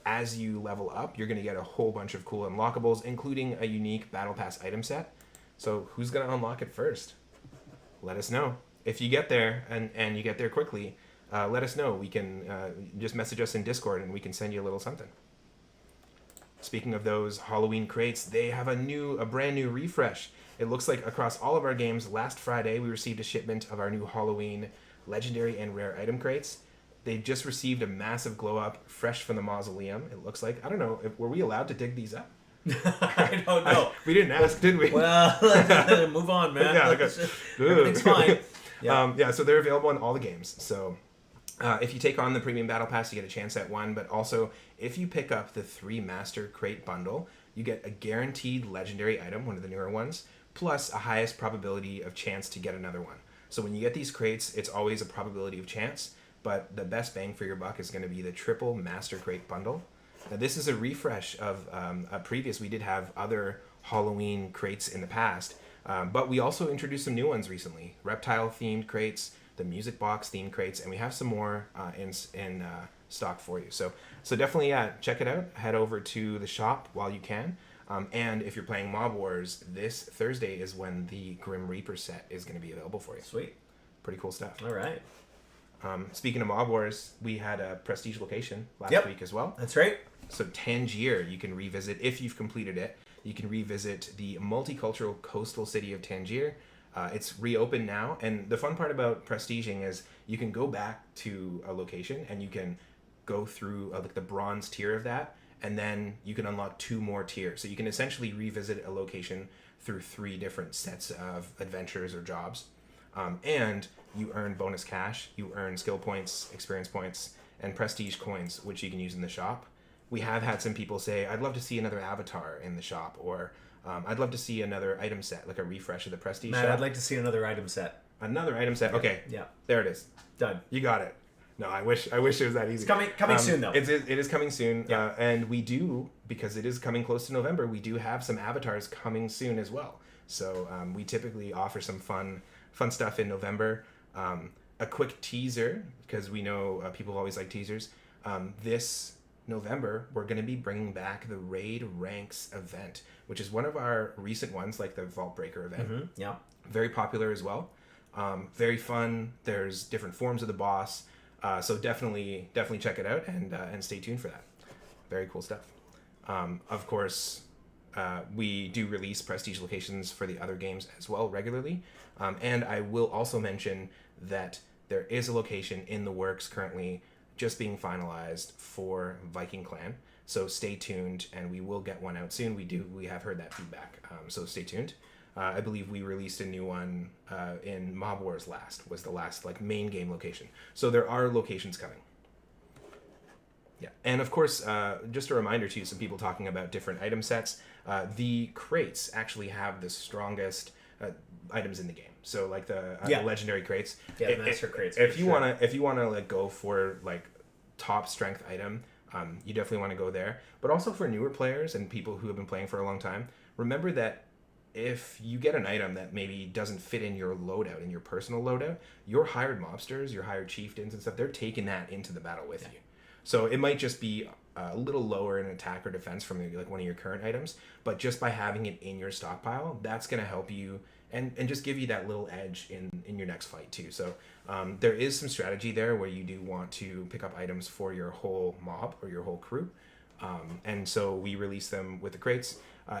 As you level up, you're going to get a whole bunch of cool unlockables, including a unique battle pass item set. So who's going to unlock it first? Let us know. If you get there and you get there quickly, let us know. We can just message us in Discord and we can send you a little something. Speaking of those Halloween crates, they have a brand new refresh. It looks like across all of our games, last Friday we received a shipment of our new Halloween legendary and rare item crates. They just received a massive glow up, fresh from the mausoleum. It looks like, I don't know, were we allowed to dig these up? I don't know. We didn't ask, did we? Well, move on, man. Yeah, everything's fine. Yeah. So they're available in all the games. So If you take on the Premium Battle Pass, you get a chance at one, but also if you pick up the 3 Master Crate Bundle, you get a guaranteed legendary item, one of the newer ones, plus a highest probability of chance to get another one. So when you get these crates, it's always a probability of chance, but the best bang for your buck is going to be the triple Master Crate Bundle. Now this is a refresh of a previous. We did have other Halloween crates in the past, but we also introduced some new ones recently. Reptile-themed crates, the music box themed crates, and we have some more in stock for you. So definitely, check it out. Head over to the shop while you can. And if you're playing Mob Wars, this Thursday is when the Grim Reaper set is going to be available for you. Sweet. Pretty cool stuff. All right. Speaking of Mob Wars, we had a Prestige location last week as well. That's right. So Tangier, you can revisit, if you've completed it, you can revisit the multicultural coastal city of Tangier. It's reopened now, and the fun part about prestiging is you can go back to a location and you can go through like the bronze tier of that, and then you can unlock 2 more tiers. So you can essentially revisit a location through 3 different sets of adventures or jobs, and you earn bonus cash, you earn skill points, experience points, and prestige coins, which you can use in the shop. We have had some people say, I'd love to see another avatar in the shop, or I'd love to see another item set, like a refresh of the Prestige Matt, shop. I'd like to see another item set. Another item set? Okay. Yeah. There it is. Done. You got it. No, I wish it was that easy. It's coming soon, though. It is coming soon. Yeah. And we do, because it is coming close to November, we do have some avatars coming soon as well. So we typically offer some fun stuff in November. A quick teaser, because we know people always like teasers. This November, we're going to be bringing back the Raid Ranks event, which is one of our recent ones, like the Vault Breaker event. Mm-hmm. Yeah. Very popular as well. Very fun. There's different forms of the boss. So definitely check it out and stay tuned for that. Very cool stuff. Of course, we do release Prestige locations for the other games as well regularly. And I will also mention that there is a location in the works currently just being finalized for Viking Clan. So stay tuned, and we will get one out soon. We have heard that feedback. So stay tuned. I believe we released a new one in Mob Wars was the last like main game location. So there are locations coming. Yeah, and of course, just a reminder too, some people talking about different item sets. The crates actually have the strongest items in the game. So like the legendary crates. Yeah, the master crates. If you wanna like go for like top strength item, you definitely want to go there. But also for newer players and people who have been playing for a long time, remember that if you get an item that maybe doesn't fit in your loadout, in your personal loadout, your hired mobsters, your hired chieftains and stuff, they're taking that into the battle with you. So it might just be a little lower in attack or defense from like one of your current items, but just by having it in your stockpile, that's going to help you and just give you that little edge in your next fight too. So there is some strategy there where you do want to pick up items for your whole mob or your whole crew. And so we release them with the crates.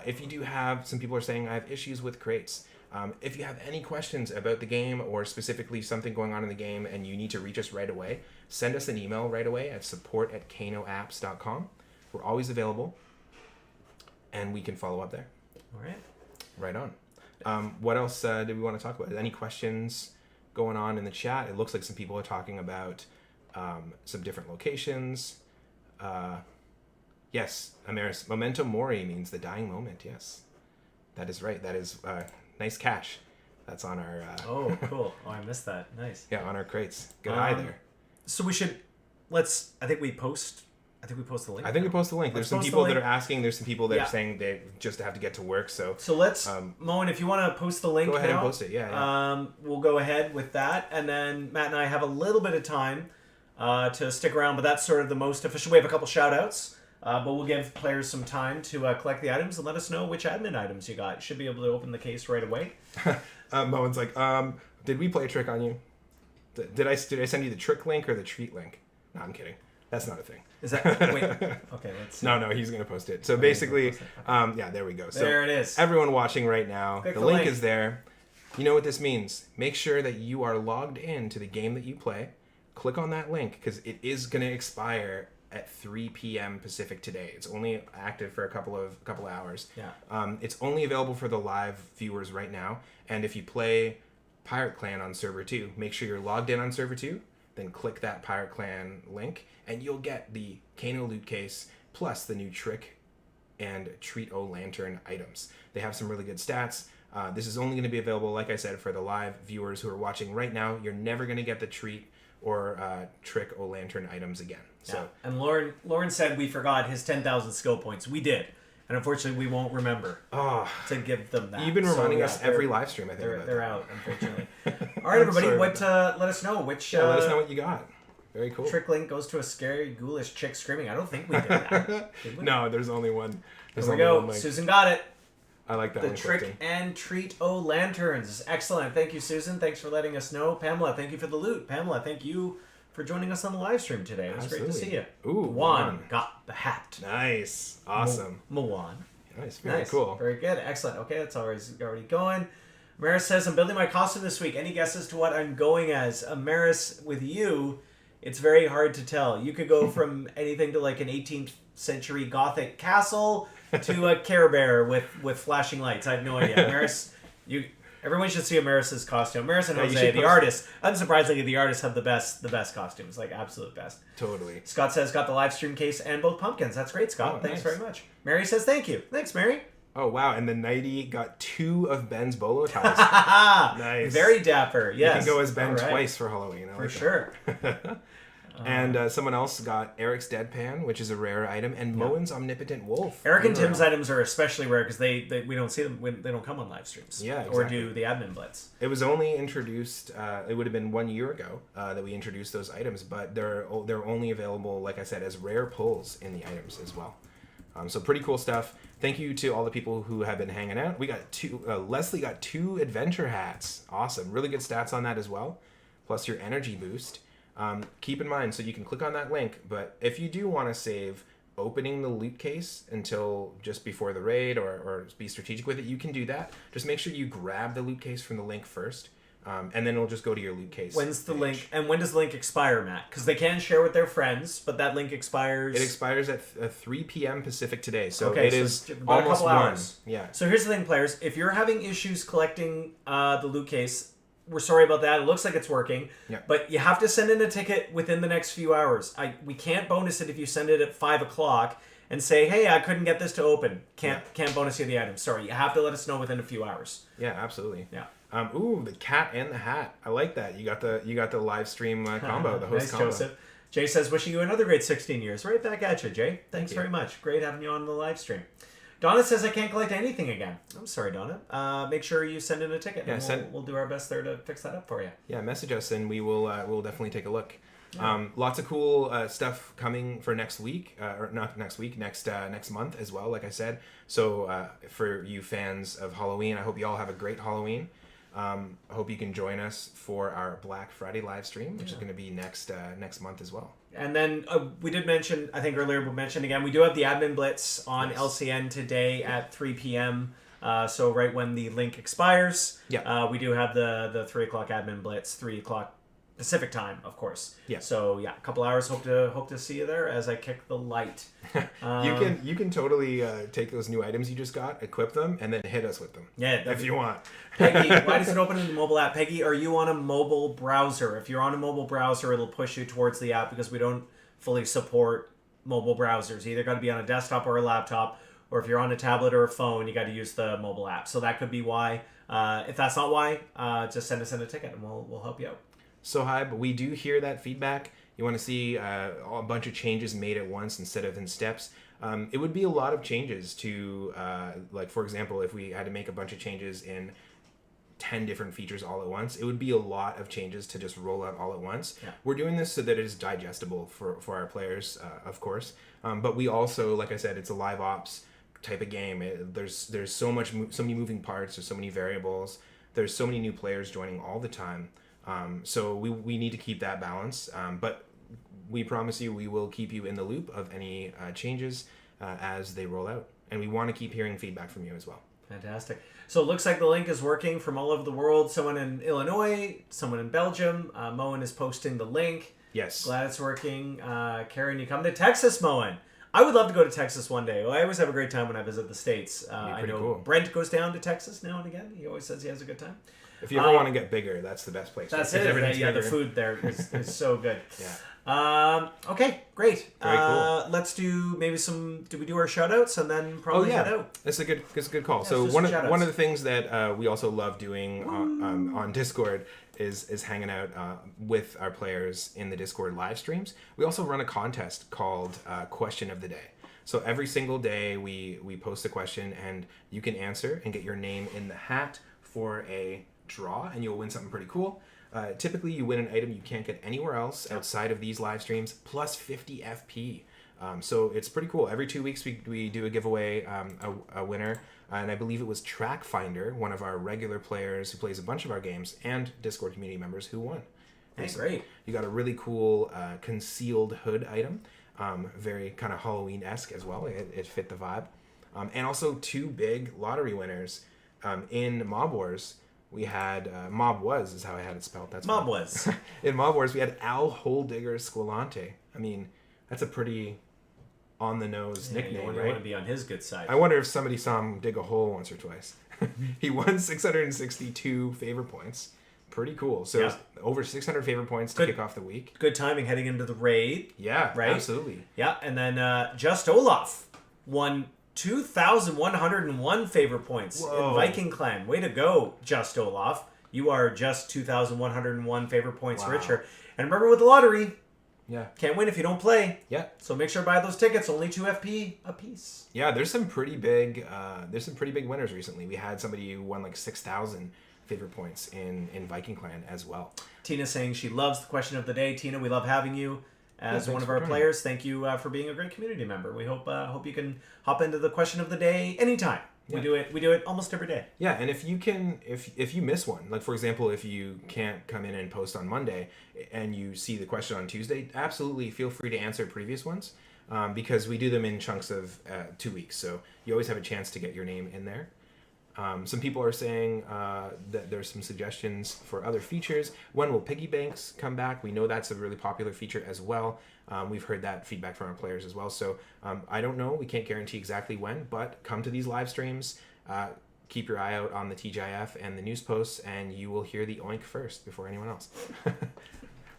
If you do have, some people are saying I have issues with crates. If you have any questions about the game or specifically something going on in the game and you need to reach us right away, send us an email right away at support@kanoapps.com. We're always available, and we can follow up there. All right. Right on. What else did we want to talk about? Any questions going on in the chat? It looks like some people are talking about some different locations. Yes, Amaris, Memento Mori means the dying moment. Yes, that is right. That is nice cash. That's on our... oh, cool. Oh, I missed that. Nice. Yeah, on our crates. Good eye there. So we should... I think we post the link. I think we post the link. There's some people that are asking. There's some people that are saying they just have to get to work. So let's... Moen, if you want to post the link go ahead now, and post it. Yeah. We'll go ahead with that. And then Matt and I have a little bit of time to stick around, but that's sort of the most official. We have a couple shout-outs. But we'll give players some time to collect the items and let us know which admin items you got. You should be able to open the case right away. Moen's like, did we play a trick on you? Did I send you the trick link or the treat link? No, I'm kidding. That's not a thing. Is that... Wait. Okay, let's see. No, he's going to post it. So basically, yeah, there we go. So there it is. Everyone watching right now, Click the link is there. You know what this means. Make sure that you are logged in to the game that you play. Click on that link because it is going to expire at 3 p.m. Pacific today. It's only active for a couple of hours. Yeah. It's only available for the live viewers right now. And if you play Pirate Clan on server 2, make sure you're logged in on server 2 then click that Pirate Clan link, and you'll get the Kano Lootcase plus the new Trick and Treat O Lantern items. They have some really good stats. This is only going to be available, like I said, for the live viewers who are watching right now. You're never going to get the Treat or Trick O Lantern items again. So, yeah. And Lauren said we forgot his 10,000 skill points. We did. And unfortunately, we won't remember to give them that. You've been reminding us every live stream, I think. They're out, unfortunately. All right, everybody. Let us know which... let us know what you got. Very cool. Trick link goes to a scary, ghoulish chick screaming. I don't think we did that. Did we? No, there's only one. There we go. Susan got it. I like that one. The Trick and Treat O Lanterns. Excellent. Thank you, Susan. Thanks for letting us know. Pamela, thank you for the loot. Pamela, thank you for joining us on the live stream today. It was great to see you. Ooh, Juan got the hat. Nice. Awesome. Moan. Nice. Very cool. Very good. Excellent. Okay, that's already going. Maris says, I'm building my costume this week. Any guesses to what I'm going as? Maris, with you, it's very hard to tell. You could go from anything to like an 18th century Gothic castle to a Care Bear with flashing lights. I have no idea. Maris, everyone should see Maris's costume. Maris and Jose, the artists. Unsurprisingly, the artists have the best costumes, like absolute best. Totally. Scott says got the live stream case and both pumpkins. That's great, Scott. Thanks very much. Mary says thank you. Thanks, Mary. Oh wow! And the Nighty got 2 of Ben's bolo ties. Nice. Very dapper. Yes. You can go as Ben twice for Halloween. For sure. And someone else got Eric's Deadpan, which is a rare item, and Moen's Omnipotent Wolf. Eric and Tim's items are especially rare because we don't see them when they don't come on live streams. Yeah, exactly. Or do the admin blitz. It was only introduced. It would have been 1 year ago that we introduced those items, but they're only available, like I said, as rare pulls in the items as well. So pretty cool stuff. Thank you to all the people who have been hanging out. We got 2. Leslie got 2 adventure hats. Awesome. Really good stats on that as well. Plus your energy boost. Keep in mind, so you can click on that link, but if you do want to save opening the loot case until just before the raid or be strategic with it, you can do that. Just make sure you grab the loot case from the link first. And then it'll just go to your loot case. When's the link? And when does the link expire, Matt? Because they can share with their friends, but that link expires... It expires at 3 p.m. Pacific today, so okay, it is almost 1. Yeah. So here's the thing, players. If you're having issues collecting the loot case, we're sorry about that. It looks like it's working, but you have to send in a ticket within the next few hours. We can't bonus it if you send it at 5 o'clock and say, hey, I couldn't get this to open. Can't bonus you the item. Sorry, you have to let us know within a few hours. Yeah, absolutely. Yeah. Ooh, the cat and the hat. I like that. You got the live stream combo, the host nice, combo. Joseph. Jay says, wishing you another great 16 years. Right back at you, Jay. Thanks very much. Great having you on the live stream. Donna says, I can't collect anything again. I'm sorry, Donna. Make sure you send in a ticket. Yeah, and we'll do our best there to fix that up for you. Yeah, message us and we'll definitely take a look. Yeah. Lots of cool stuff coming for next week, or not next week, next month as well, like I said. So for you fans of Halloween, I hope you all have a great Halloween. I hope you can join us for our Black Friday live stream, which is going to be next month as well. And then we did mention, I think earlier we mentioned again, we do have the admin blitz on LCN today at 3 p.m. So right when the link expires, we do have the 3 o'clock admin blitz, 3 o'clock Pacific time, of course. Yeah. So yeah, a couple hours. Hope to see you there as I kick the light. You can totally take those new items you just got, equip them, and then hit us with them. Yeah, if you want. Peggy, why does it open in the mobile app? Peggy, are you on a mobile browser? If you're on a mobile browser, it'll push you towards the app because we don't fully support mobile browsers. You either got to be on a desktop or a laptop, or if you're on a tablet or a phone, you got to use the mobile app. So that could be why. If that's not why, just send us in a ticket and we'll help you out. So hi, but we do hear that feedback. You want to see a bunch of changes made at once instead of in steps. It would be a lot of changes to, like for example, if we had to make a bunch of changes in 10 different features all at once, it would be a lot of changes to just roll out all at once. Yeah. We're doing this so that it is digestible for our players, of course. But we also, like I said, it's a live ops type of game. There's so many moving parts. There's so many variables. There's so many new players joining all the time. So we need to keep that balance, but we promise you we will keep you in the loop of any changes as they roll out, and we want to keep hearing feedback from you as well. Fantastic. So it looks like the link is working from all over the world. Someone in Illinois, someone in Belgium. Moen is posting the link. Yes. Glad it's working. Karen, you come to Texas, Moen. I would love to go to Texas one day. I always have a great time when I visit the States. I know cool. Brent goes down to Texas now and again. He always says he has a good time. If you ever want to get bigger, that's the best place. That's it. Yeah, the food there is so good. Yeah. Okay, great. Very cool. Let's do maybe do we do our shout-outs and then probably head out? That's a good call. Yeah, so one of the things that we also love doing on Discord is hanging out with our players in the Discord live streams. We also run a contest called Question of the Day. So every single day we post a question and you can answer and get your name in the hat for a draw, and you'll win something pretty cool. Typically you win an item you can't get anywhere else outside of these live streams, plus 50 FP. So it's pretty cool. Every 2 weeks we do a giveaway, a winner, and I believe it was Track Finder, one of our regular players who plays a bunch of our games, and Discord community members who won. Hey, great. You got a really cool concealed hood item, very kind of Halloween-esque as well. It fit the vibe. And also 2 big lottery winners in Mob Wars. We had Mob Was is how I had it spelled. That's Mob Was. In Mob Wars, we had Al Holedigger Squilante. I mean, that's a pretty on the nose nickname, you right? want to be on his good side. I wonder if somebody saw him dig a hole once or twice. He won 662 favor points. Pretty cool. So over 600 favor points to kick off the week. Good timing heading into the raid. Yeah, right? Absolutely. Yeah, and then Just Olaf won 2,101 favor points in Viking Clan. Way to go, Just Olaf. You are just 2,101 favor points richer. And remember with the lottery, can't win if you don't play. Yeah. So make sure to buy those tickets. Only 2 FP a piece. Yeah, there's some pretty big winners recently. We had somebody who won like 6,000 favor points in Viking Clan as well. Tina saying she loves the question of the day. Tina, we love having you as one of our players. Thank you for being a great community member. We hope you can hop into the question of the day anytime. Yeah. We do it almost every day. Yeah, and if you miss one, like for example, if you can't come in and post on Monday and you see the question on Tuesday, absolutely feel free to answer previous ones because we do them in chunks of 2 weeks. So you always have a chance to get your name in there. Some people are saying that there's some suggestions for other features. When will piggy banks come back? We know that's a really popular feature as well. We've heard that feedback from our players as well. So I don't know. We can't guarantee exactly when, but come to these live streams. Keep your eye out on the TGIF and the news posts, and you will hear the oink first before anyone else.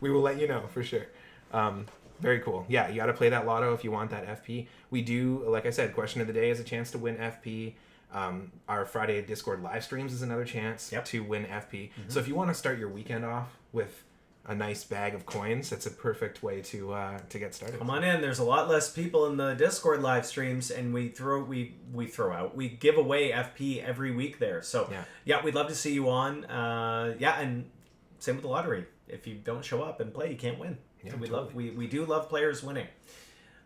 We will let you know for sure. Very cool. Yeah, you got to play that lotto if you want that FP. We do, like I said, question of the day is a chance to win FP. Our Friday Discord live streams is another chance to win FP. Mm-hmm. So if you want to start your weekend off with a nice bag of coins, that's a perfect way to get started. Come on in. There's a lot less people in the Discord live streams, and we give away FP every week there. So we'd love to see you on. And same with the lottery. If you don't show up and play, you can't win. Yeah, so we do love players winning.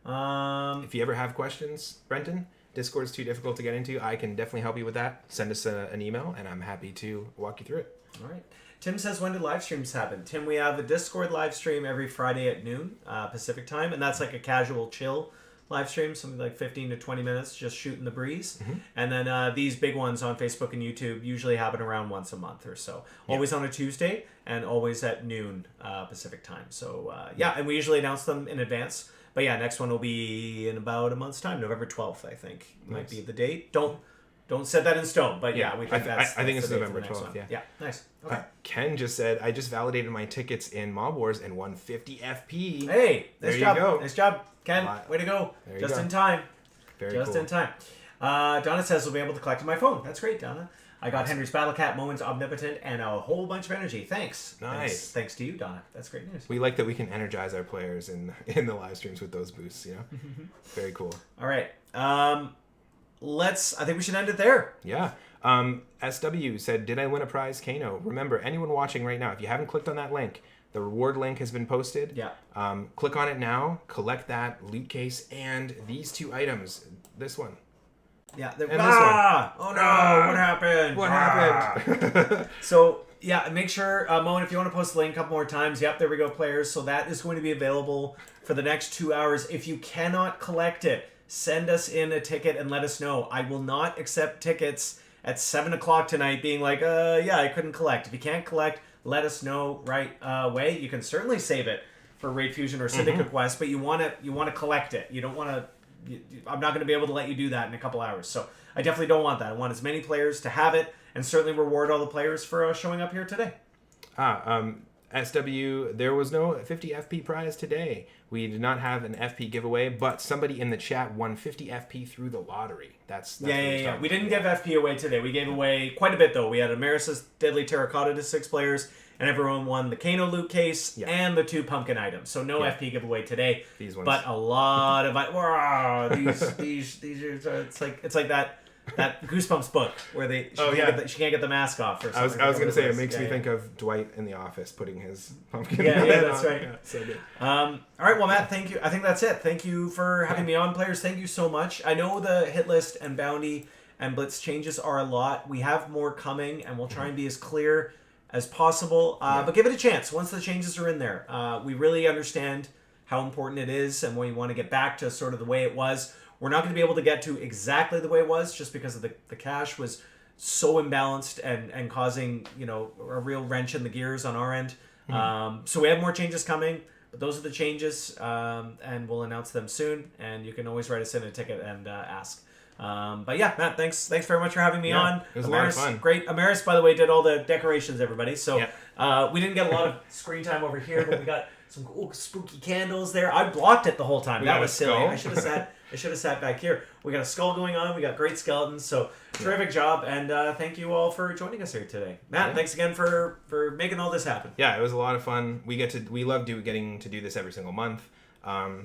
If you ever have questions, Brenton, Discord's too difficult to get into, I can definitely help you with that. Send us an email, and I'm happy to walk you through it. All right. Tim says, when do live streams happen? Tim, we have a Discord live stream every Friday at noon Pacific time, and that's like a casual chill live stream, something like 15 to 20 minutes, just shooting the breeze. Mm-hmm. And then these big ones on Facebook and YouTube usually happen around once a month or so. Always on a Tuesday and always at noon Pacific time. So, and we usually announce them in advance. But next one will be in about a month's time, November 12th, I think. Might be the date. Don't set that in stone, but we think I think it's November 12th. Yeah, nice. Okay. Ken just said, I just validated my tickets in Mob Wars and won 50 FP. Hey, nice job. Go. Nice job, Ken. Way to go. Just in time. Very Just cool. in time. Donna says we'll be able to collect on my phone. That's great, Donna. I got Henry's Battle Cat, Moments Omnipotent, and a whole bunch of energy. Thanks. Nice. Thanks to you, Donna. That's great news. We like that we can energize our players in the live streams with those boosts, you know? Very cool. All right. I think we should end it there. Yeah. SW said, did I win a prize, Kano? Remember, anyone watching right now, if you haven't clicked on that link, the reward link has been posted. Yeah. Click on it now, collect that loot case, and these 2 items. This one. Yeah. Oh no! What happened? What happened? So make sure, Moen, if you want to post the link a couple more times. Yep, there we go, players. So that is going to be available for the next 2 hours. If you cannot collect it, send us in a ticket and let us know. I will not accept tickets at 7 o'clock tonight being like, I couldn't collect. If you can't collect, let us know right away. You can certainly save it for Raid Fusion or Syndicate Quest, but you want to collect it. You don't want to I'm not going to be able to let you do that in a couple hours. So I definitely don't want that. I want as many players to have it, and certainly reward all the players for showing up here today. SW, there was no 50 FP prize today. We did not have an FP giveaway, but somebody in the chat won 50 FP through the lottery. That's yeah. We didn't give FP away today. We gave away quite a bit, though. We had Ameris' Deadly Terracotta to 6 players, and everyone won the Kano Lootcase and the 2 pumpkin items. So no FP giveaway today. These ones. But a lot of... Wow, these are... It's like that Goosebumps book where she can't get the mask off. Or something. I was going to say, it makes me think of Dwight in The Office putting his pumpkin. Yeah, that's right. Yeah, so good. All right, well, Matt, thank you. I think that's it. Thank you for having me on, players. Thank you so much. I know the hit list and bounty and blitz changes are a lot. We have more coming, and we'll try and be as clear as possible. But give it a chance once the changes are in there. We really understand how important it is, and we want to get back to sort of the way it was. We're not going to be able to get to exactly the way it was just because of the cash was so imbalanced and causing, a real wrench in the gears on our end. So we have more changes coming, but those are the changes, and we'll announce them soon. And you can always write us in a ticket and ask. But yeah, Matt, thanks very much for having me on. It was a lot of fun. Great. Ameris, by the way, did all the decorations, everybody. So we didn't get a lot of screen time over here, but we got some cool spooky candles there. I blocked it the whole time. That was silly. I should have sat back here. We got a skull going on. We got great skeletons. So terrific job. And thank you all for joining us here today. Matt, thanks again for making all this happen. Yeah, it was a lot of fun. We love getting to do this every single month.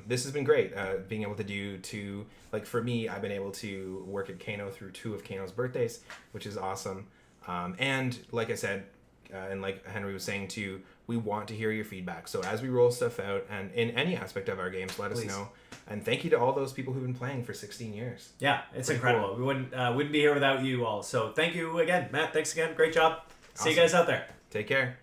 This has been great. Being able to do 2, like for me, I've been able to work at Kano through 2 of Kano's birthdays, which is awesome. And like I said, and like Henry was saying too, we want to hear your feedback. So as we roll stuff out and in any aspect of our games, let us know. And thank you to all those people who've been playing for 16 years. Yeah, it's pretty incredible. Cool. We wouldn't be here without you all. So thank you again, Matt. Thanks again. Great job. Awesome. See you guys out there. Take care.